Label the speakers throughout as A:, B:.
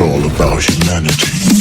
A: all about humanity.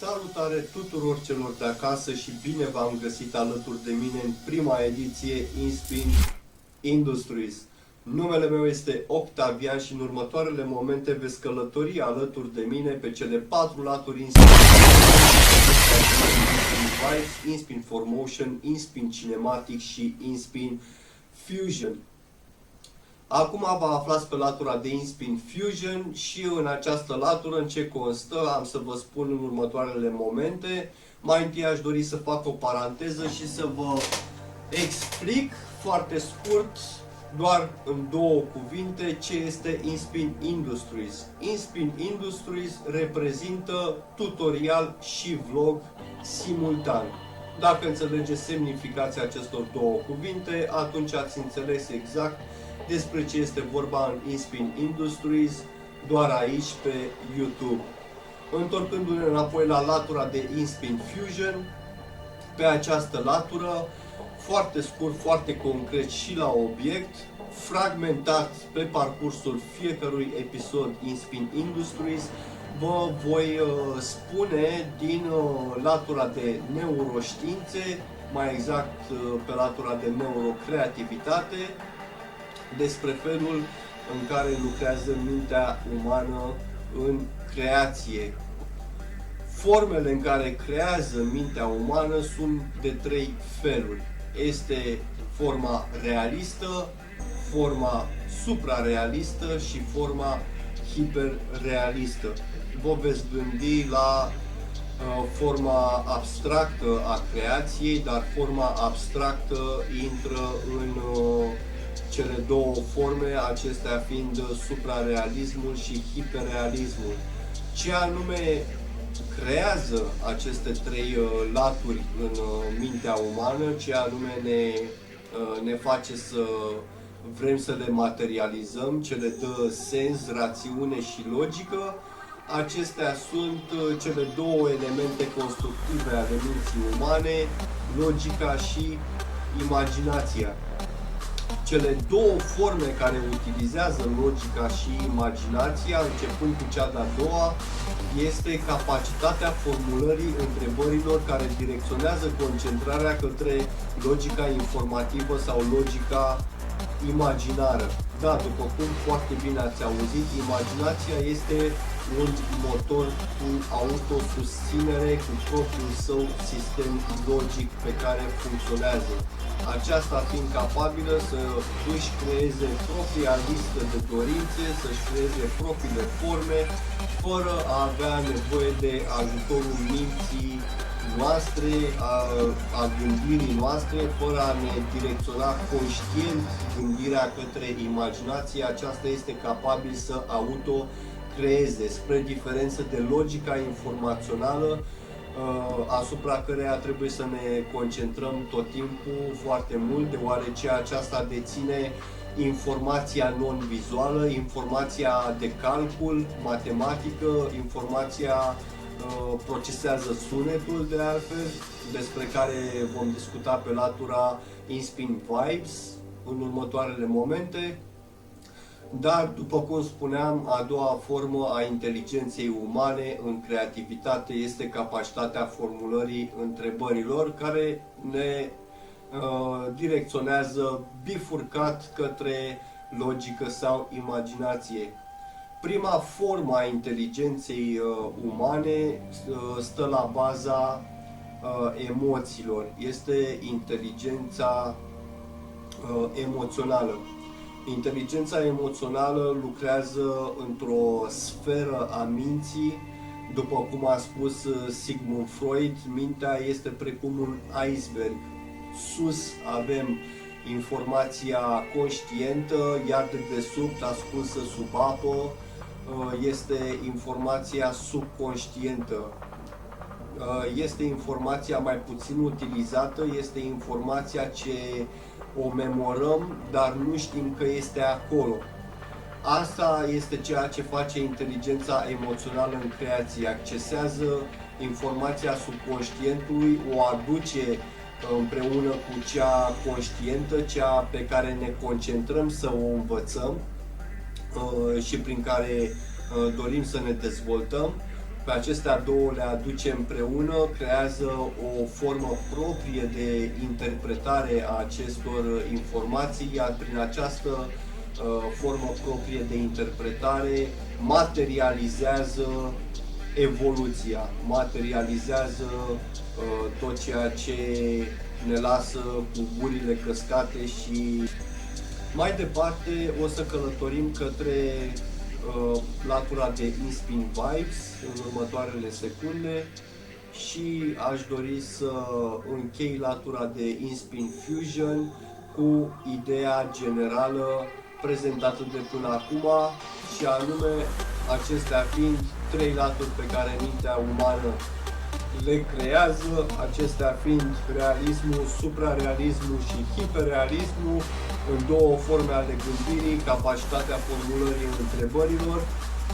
A: Salutare tuturor celor de acasă și bine v-am găsit alături de mine în prima ediție InSpin Industries. Numele meu este Octavian și în următoarele momente veți călători alături de mine pe cele 4 laturi InSpin Vibes, InSpin 4Motion, InSpin Cinematic și InSpin Fusion. Acum vă aflați pe latura de InSpin Fusion și în această latură în ce constă am să vă spun în următoarele momente. Mai întâi aș dori să fac o paranteză și să vă explic foarte scurt, doar în două cuvinte, ce este InSpin Industries. InSpin Industries reprezintă tutorial și vlog simultan. Dacă înțelegeți semnificația acestor două cuvinte, atunci ați înțeles exact despre ce este vorba în InSpin Industries, doar aici pe YouTube. Întorcându-ne înapoi la latura de InSpin Fusion, pe această latură, foarte scurt, foarte concret și la obiect, fragmentat pe parcursul fiecărui episod InSpin Industries, vă voi spune din latura de neuroștiințe, mai exact pe latura de neurocreativitate, despre felul în care lucrează mintea umană în creație. Formele în care creează mintea umană sunt de 3 feluri. Este forma realistă, forma suprarealistă și forma hiperrealistă. Vă veți gândi la forma abstractă a creației, dar forma abstractă intră în cele două forme, acestea fiind suprarealismul și hiperrealismul. Ce anume creează aceste 3 laturi în mintea umană, ce anume ne face să vrem să le materializăm, ce le dă sens, rațiune și logică, acestea sunt cele două elemente constructive ale minții umane, logica și imaginația. Cele două forme care utilizează logica și imaginația, începând cu cea de-a doua, este capacitatea formulării întrebărilor care direcționează concentrarea către logica informativă sau logica imaginară. Da, după cum foarte bine ați auzit, imaginația este un motor cu autosusținere, cu propriul său sistem logic pe care funcționează. Aceasta fiind capabilă să își creeze propria listă de dorințe, să-și creeze propriile forme, fără a avea nevoie de ajutorul minții noastre, a gândirii noastre, fără a ne direcționa conștient gândirea către imaginație. Aceasta este capabil să auto-creeze, spre diferență de logica informațională, asupra căreia trebuie să ne concentrăm tot timpul foarte mult, deoarece aceasta deține informația non-vizuală, informația de calcul, matematică, informația procesează sunetul de altfel, despre care vom discuta pe latura InSpin Vibes în următoarele momente. Dar, după cum spuneam, a doua formă a inteligenței umane în creativitate este capacitatea formulării întrebărilor care ne direcționează bifurcat către logică sau imaginație. Prima formă a inteligenței umane stă la baza emoțiilor. Este inteligența emoțională. Inteligența emoțională lucrează într-o sferă a minții. După cum a spus Sigmund Freud, mintea este precum un iceberg. Sus avem informația conștientă, iar de desubt, ascunsă sub apă, este informația subconștientă. Este informația mai puțin utilizată, este informația ce o memorăm, dar nu știm că este acolo. Asta este ceea ce face inteligența emoțională în creație. Accesează informația subconștientului, o aduce împreună cu cea conștientă, cea pe care ne concentrăm să o învățăm și prin care dorim să ne dezvoltăm. Pe acestea două le aduce împreună, creează o formă proprie de interpretare a acestor informații, iar prin această formă proprie de interpretare materializează evoluția, materializează tot ceea ce ne lasă cu gurile căscate și mai departe o să călătorim către latura de Inspin Vibes în următoarele secunde și aș dori să închei latura de Inspin Fusion cu ideea generală prezentată de până acum și anume acestea fiind trei laturi pe care mintea umană le creează, acestea fiind realismul, suprarealismul și hiperrealismul în două forme ale gândirii, capacitatea formulării întrebărilor,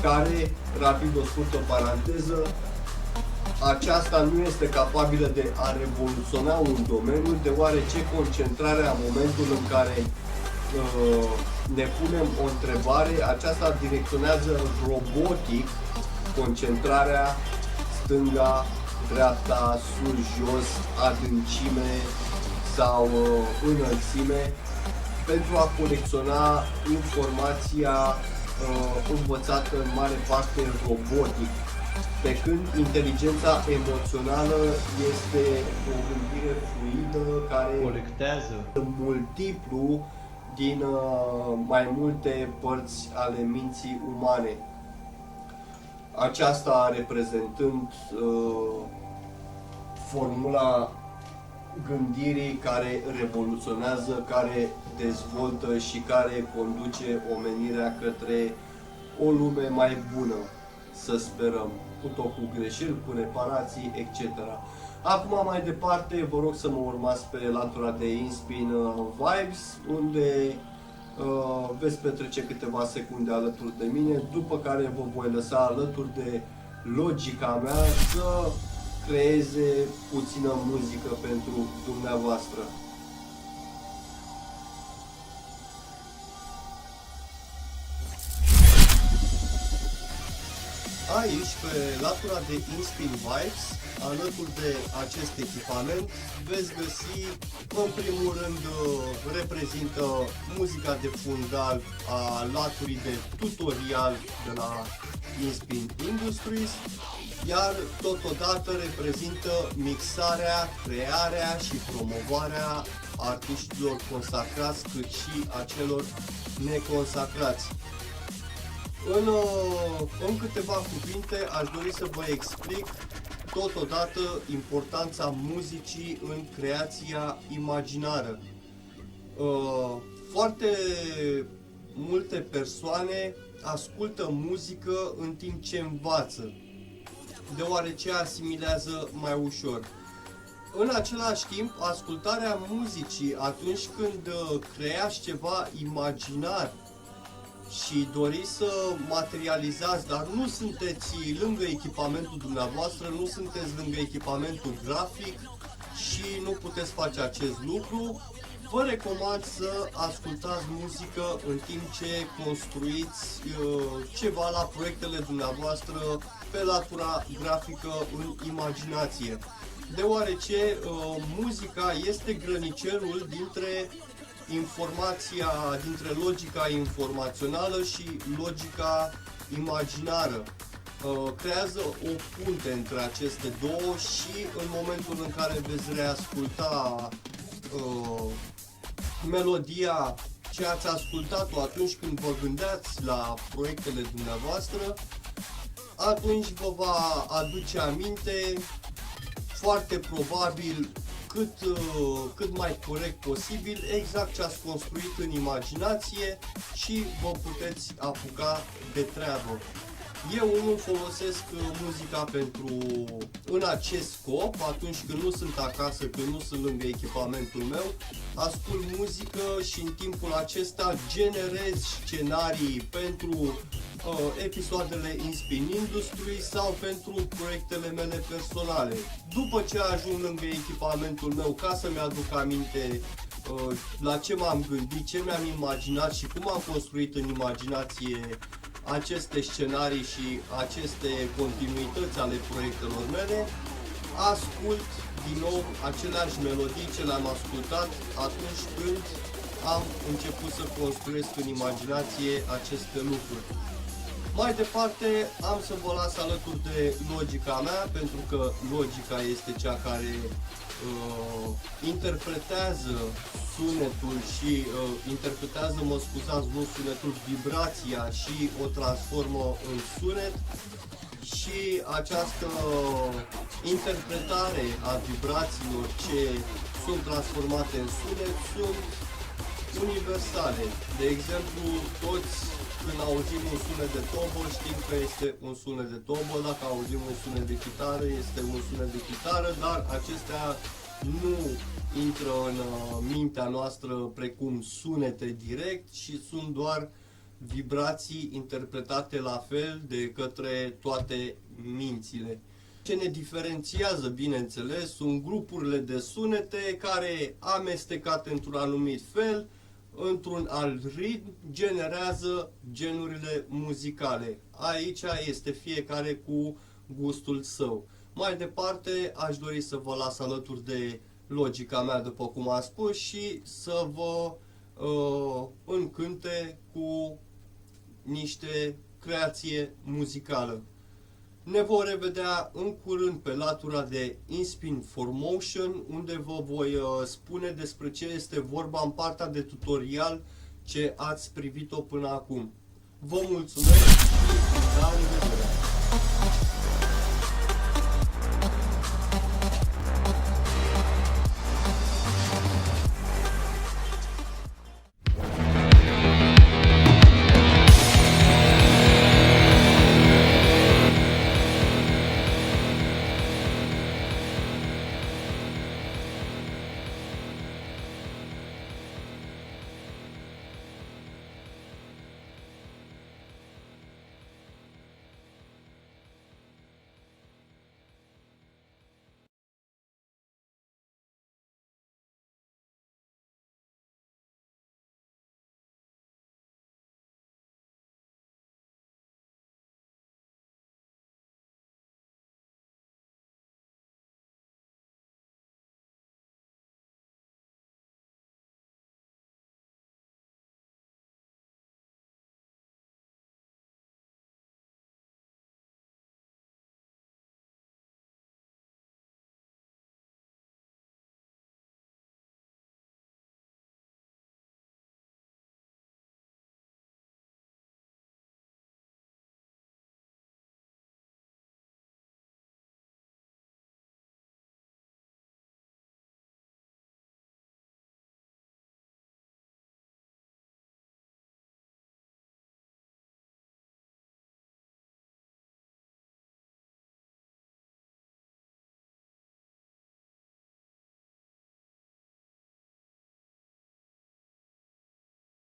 A: care, rapid o scurtă paranteză, aceasta nu este capabilă de a revoluționa un domeniu, deoarece concentrarea în momentul în care ne punem o întrebare, aceasta direcționează robotic concentrarea stânga, dreapta, sus, jos, adâncime sau înălțime pentru a colecționa informația învățată în mare parte robotic. Pe când inteligența emoțională este o gândire fluidă care
B: colectează
A: multiplu din mai multe părți ale minții umane. Aceasta reprezentând formula gândirii care revoluționează, care dezvoltă și care conduce omenirea către o lume mai bună, să sperăm, cu tot cu greșeli, cu reparații, etc. Acum mai departe vă rog să mă urmați pe latura de Inspin Vibes, unde veți petrece câteva secunde alături de mine, după care vă voi lăsa alături de logica mea să creeze puțină muzică pentru dumneavoastră. Aici, pe latura de Inspin Vibes, alături de acest echipament, veți găsi, în primul rând, reprezintă muzica de fundal a laturii de tutorial de la Inspin Industries, iar totodată reprezintă mixarea, crearea și promovarea artiștilor consacrați, cât și a celor neconsacrați. În câteva cuvinte aș dori să vă explic totodată importanța muzicii în creația imaginară. Foarte multe persoane ascultă muzică în timp ce învață, deoarece asimilează mai ușor. În același timp, ascultarea muzicii atunci când creați ceva imaginar și doriți să materializați, dar nu sunteți lângă echipamentul dumneavoastră, nu sunteți lângă echipamentul grafic și nu puteți face acest lucru, vă recomand să ascultați muzică în timp ce construiți ceva la proiectele dumneavoastră pe latura grafică în imaginație. Deoarece muzica este grănicelul dintre informația, dintre logica informațională și logica imaginară. Creează o punte între aceste două și în momentul în care veți reasculta melodia ce ați ascultat-o atunci când vă gândeați la proiectele dumneavoastră, atunci vă va aduce aminte foarte probabil cât mai corect posibil exact ce ați construit în imaginație și vă puteți apuca de treabă. Eu nu folosesc muzica în acest scop, atunci când nu sunt acasă, când nu sunt lângă echipamentul meu, ascult muzică și în timpul acesta generez scenarii pentru episoadele Inspin Industry sau pentru proiectele mele personale. După ce ajung lângă echipamentul meu ca să-mi aduc aminte la ce m-am gândit, ce mi-am imaginat și cum am construit în imaginație aceste scenarii și aceste continuități ale proiectelor mele, ascult din nou aceleași melodii ce le-am ascultat atunci când am început să construiesc în imaginație aceste lucruri. Mai departe am să vă las alături de logica mea, pentru că logica este cea care interpretează sunetul și mă scuzați, nu sunetul, vibrația și o transformă în sunet. Și această interpretare a vibrațiilor ce sunt transformate în sunet sunt universale. De exemplu, toți când auzim un sunet de tobă știm că este un sunet de tobă, dacă auzim un sunet de chitară este un sunet de chitară, dar acestea nu intră în mintea noastră precum sunete direct și sunt doar vibrații interpretate la fel de către toate mințile. Ce ne diferențiază, bineînțeles, sunt grupurile de sunete care, amestecate într-un anumit fel, într-un alt ritm, generează genurile muzicale. Aici este fiecare cu gustul său. Mai departe, aș dori să vă las alături de logica mea, după cum am spus, și să vă încânte cu niște creație muzicală. Ne vom revedea în curând pe latura de Inspin 4Motion, unde vă voi spune despre ce este vorba în partea de tutorial ce ați privit-o până acum. Vă mulțumesc și la revedere!